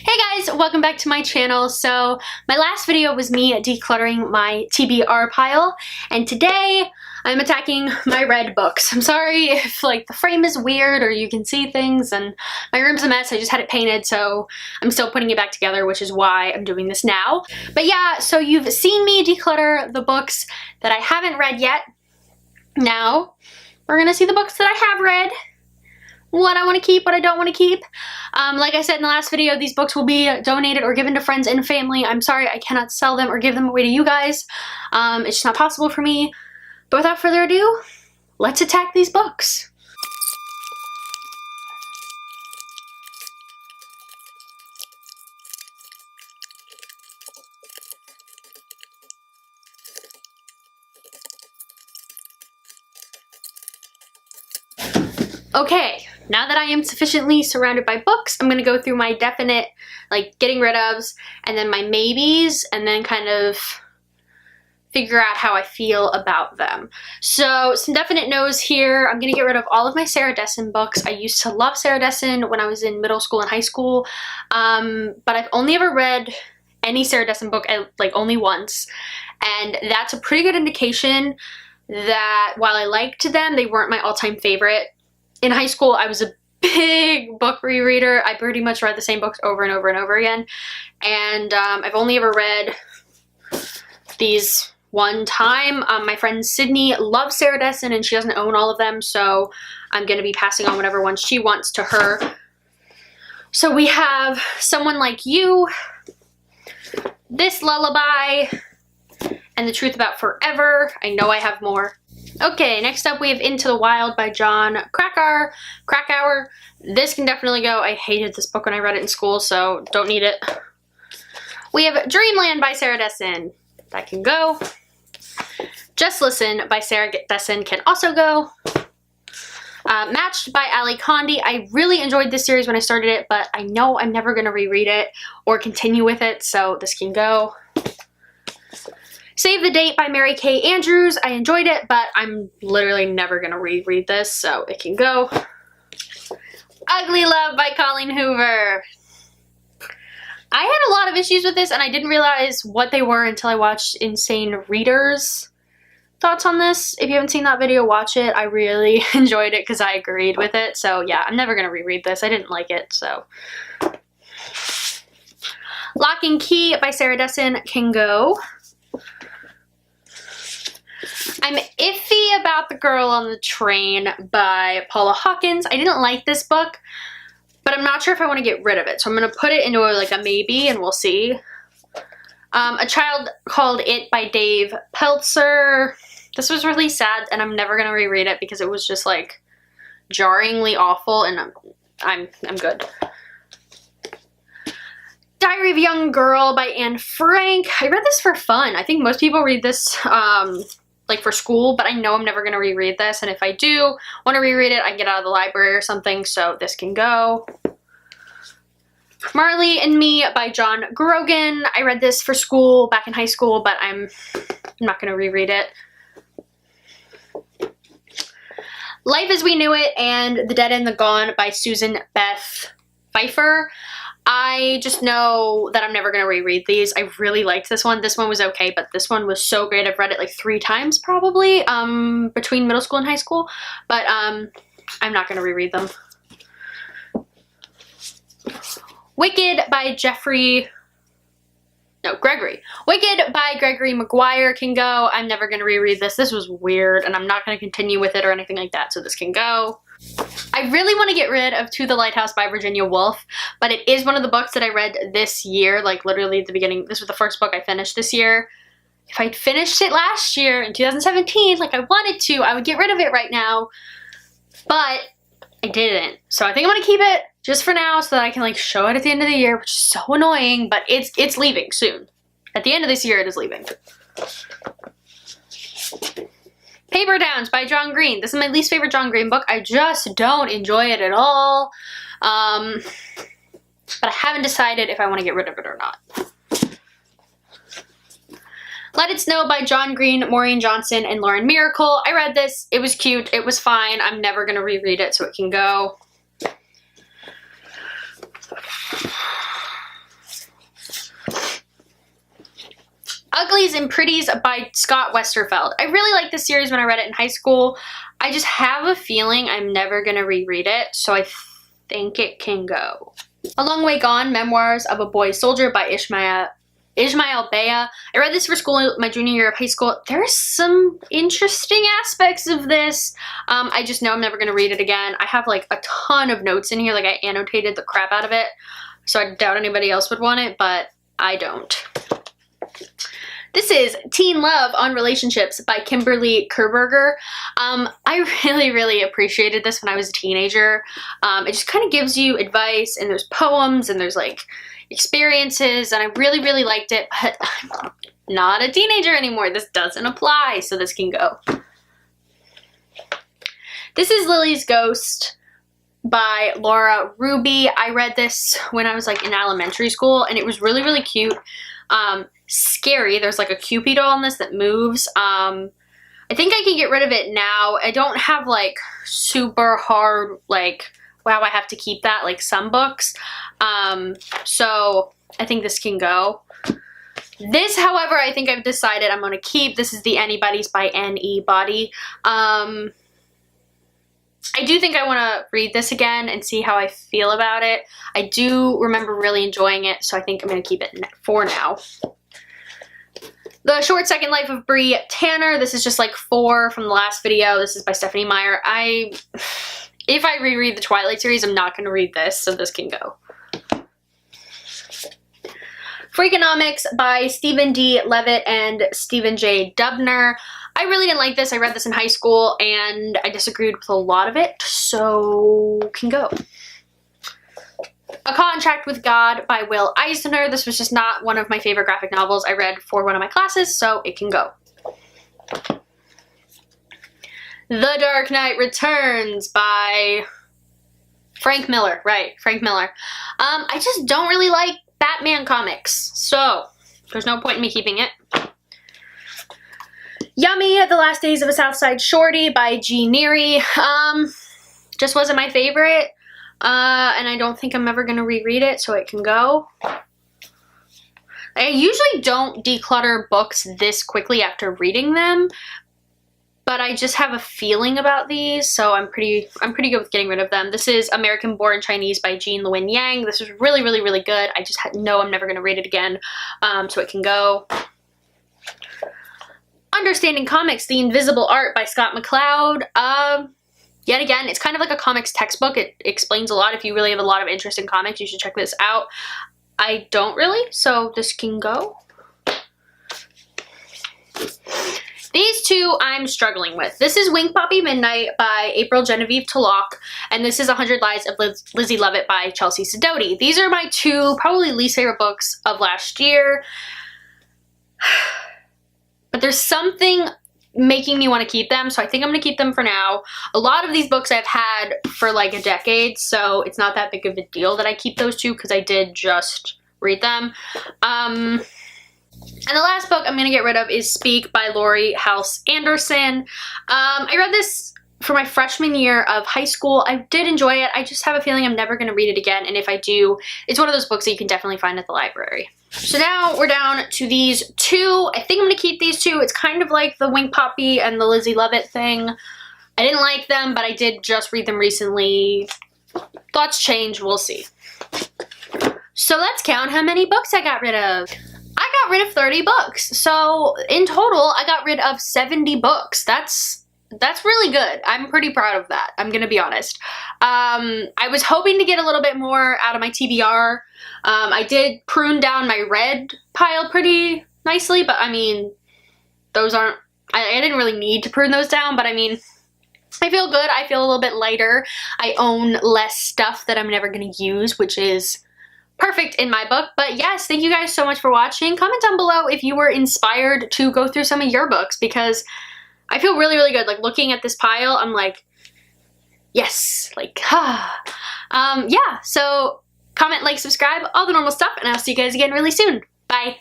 Hey guys, welcome back to my channel. So my last video was me decluttering my TBR pile, and today I'm attacking my red books. I'm sorry if like the frame is weird or you can see things, and my room's a mess. I just had it painted, so I'm still putting it back together, which is why I'm doing this now. But yeah, so you've seen me declutter the books that I haven't read yet. Now we're gonna see the books that I have read. What I want to keep, what I don't want to keep. Like I said in the last video, these books will be donated or given to friends and family. I'm sorry I cannot sell them or give them away to you guys. It's just not possible for me. But without further ado, let's attack these books. Okay, now that I am sufficiently surrounded by books, I'm going to go through my definite, like, getting rid ofs, and then my maybes, and then kind of figure out how I feel about them. So, some definite no's here. I'm going to get rid of all of my Sarah Dessen books. I used to love Sarah Dessen when I was in middle school and high school, but I've only ever read any Sarah Dessen book, like, only once, and that's a pretty good indication that while I liked them, they weren't my all-time favorite. In high school, I was a big book rereader. I pretty much read the same books over and over and over again. And I've only ever read these one time. My friend Sydney loves Sarah Dessen and she doesn't own all of them, so I'm going to be passing on whatever one she wants to her. So we have Someone Like You, This Lullaby, and The Truth About Forever. I know I have more. Okay, next up we have Into the Wild by Jon Krakauer. This can definitely go. I hated this book when I read it in school, so don't need it. We have Dreamland by Sarah Dessen. That can go. Just Listen by Sarah Dessen can also go. Matched by Ali Condi. I really enjoyed this series when I started it, but I know I'm never going to reread it or continue with it, so this can go. Save the Date by Mary Kay Andrews. I enjoyed it, but I'm literally never going to reread this, so it can go. Ugly Love by Colleen Hoover. I had a lot of issues with this, and I didn't realize what they were until I watched Insane Reader's thoughts on this. If you haven't seen that video, watch it. I really enjoyed it because I agreed with it, so yeah, I'm never going to reread this. I didn't like it, so. Lock and Key by Sarah Dessen can go. I'm iffy about The Girl on the Train by Paula Hawkins. I didn't like this book, but I'm not sure if I want to get rid of it. So I'm going to put it into like a maybe and we'll see. A Child Called It by Dave Peltzer. This was really sad and I'm never going to reread it because it was just like jarringly awful, and I'm good. Diary of a Young Girl by Anne Frank. I read this for fun. I think most people read this like for school, but I know I'm never going to reread this, and if I do want to reread it, I can get out of the library or something, so this can go. Marley and Me by John Grogan. I read this for school back in high school, but I'm not going to reread it. Life as We Knew It and The Dead and the Gone by Susan Beth Pfeiffer. I just know that I'm never going to reread these. I really liked this one. This one was okay, but this one was so great. I've read it like 3 times probably between middle school and high school, but I'm not going to reread them. Wicked by Gregory. Wicked by Gregory Maguire can go. I'm never going to reread this. This was weird, and I'm not going to continue with it or anything like that, so this can go. I really want to get rid of To the Lighthouse by Virginia Woolf, but it is one of the books that I read this year, like literally at the beginning. This was the first book I finished this year. If I'd finished it last year in 2017 like I wanted to, I would get rid of it right now, but I didn't. So I think I'm going to keep it just for now so that I can like show it at the end of the year, which is so annoying, but it's leaving soon. At the end of this year, it is leaving. Paper Downs by John Green. This is my least favorite John Green book. I just don't enjoy it at all. But I haven't decided if I want to get rid of it or not. Let It Snow by John Green, Maureen Johnson, and Lauren Miracle. I read this. It was cute. It was fine. I'm never going to reread it, so it can go. Lilies and Pretties by Scott Westerfeld. I really liked this series when I read it in high school. I just have a feeling I'm never going to reread it, so I think it can go. A Long Way Gone, Memoirs of a Boy Soldier by Ismail Bea. I read this for school my junior year of high school. There's some interesting aspects of this. I just know I'm never going to read it again. I have like a ton of notes in here. Like I annotated the crap out of it. So I doubt anybody else would want it, but I don't. This is Teen Love on Relationships by Kimberly Kerberger. I really appreciated this when I was a teenager. It just kind of gives you advice, and there's poems, and there's like experiences, and I really liked it, but I'm not a teenager anymore. This doesn't apply, so this can go. This is Lily's Ghost by Laura Ruby. I read this when I was like in elementary school, and it was really cute. Scary. There's like a Cupid doll in this that moves. I think I can get rid of it now. I don't have like super hard like, wow, I have to keep that like some books. So I think this can go. This, however, I think I've decided I'm going to keep. This is the Anybody's by N.E. Body. I do think I want to read this again and see how I feel about it. I do remember really enjoying it, so I think I'm going to keep it for now. The Short Second Life of Bree Tanner. This is just like 4 from the last video. This is by Stephanie Meyer. If I reread the Twilight series, I'm not going to read this, so this can go. Freakonomics by Stephen D. Levitt and Stephen J. Dubner. I really didn't like this. I read this in high school, and I disagreed with a lot of it, so can go. A Contract with God by Will Eisner. This was just not one of my favorite graphic novels I read for one of my classes, so it can go. The Dark Knight Returns by Frank Miller. Right, Frank Miller. I just don't really like Batman comics, so there's no point in me keeping it. Yummy, The Last Days of a Southside Shorty by G. Neary. Just wasn't my favorite. And I don't think I'm ever going to reread it, so it can go. I usually don't declutter books this quickly after reading them, but I just have a feeling about these, so I'm pretty good with getting rid of them. This is American Born Chinese by Jean Lewin Yang. This was really good. I just know I'm never going to read it again, so it can go. Understanding Comics, The Invisible Art by Scott McCloud. Yet again, it's kind of like a comics textbook. It explains a lot. If you really have a lot of interest in comics, you should check this out. I don't really, so this can go. These two I'm struggling with. This is Wink Poppy Midnight by April Genevieve Tulloch, and this is 100 Lies of Lizzie Lovett by Chelsea Sidoti. These are my two probably least favorite books of last year. But there's something making me want to keep them, so I think I'm going to keep them for now. A lot of these books I've had for like a decade, so it's not that big of a deal that I keep those two because I did just read them. And the last book I'm going to get rid of is Speak by Laurie House Anderson. I read this for my freshman year of high school. I did enjoy it. I just have a feeling I'm never going to read it again, and if I do, it's one of those books that you can definitely find at the library. So now we're down to these two. I think I'm going to keep these two. It's kind of like the Wink Poppy and the Lizzie Lovett thing. I didn't like them, but I did just read them recently. Thoughts change. We'll see. So let's count how many books I got rid of. I got rid of 30 books. So in total, I got rid of 70 books. That's really good. I'm pretty proud of that. I'm going to be honest. I was hoping to get a little bit more out of my TBR. I did prune down my red pile pretty nicely, but I mean, those aren't, I didn't really need to prune those down, but I mean, I feel good. I feel a little bit lighter. I own less stuff that I'm never going to use, which is perfect in my book. But yes, thank you guys so much for watching. Comment down below if you were inspired to go through some of your books, because I feel really good. Like looking at this pile, I'm like, yes, like, yeah, so comment, like, subscribe, all the normal stuff, and I'll see you guys again really soon. Bye.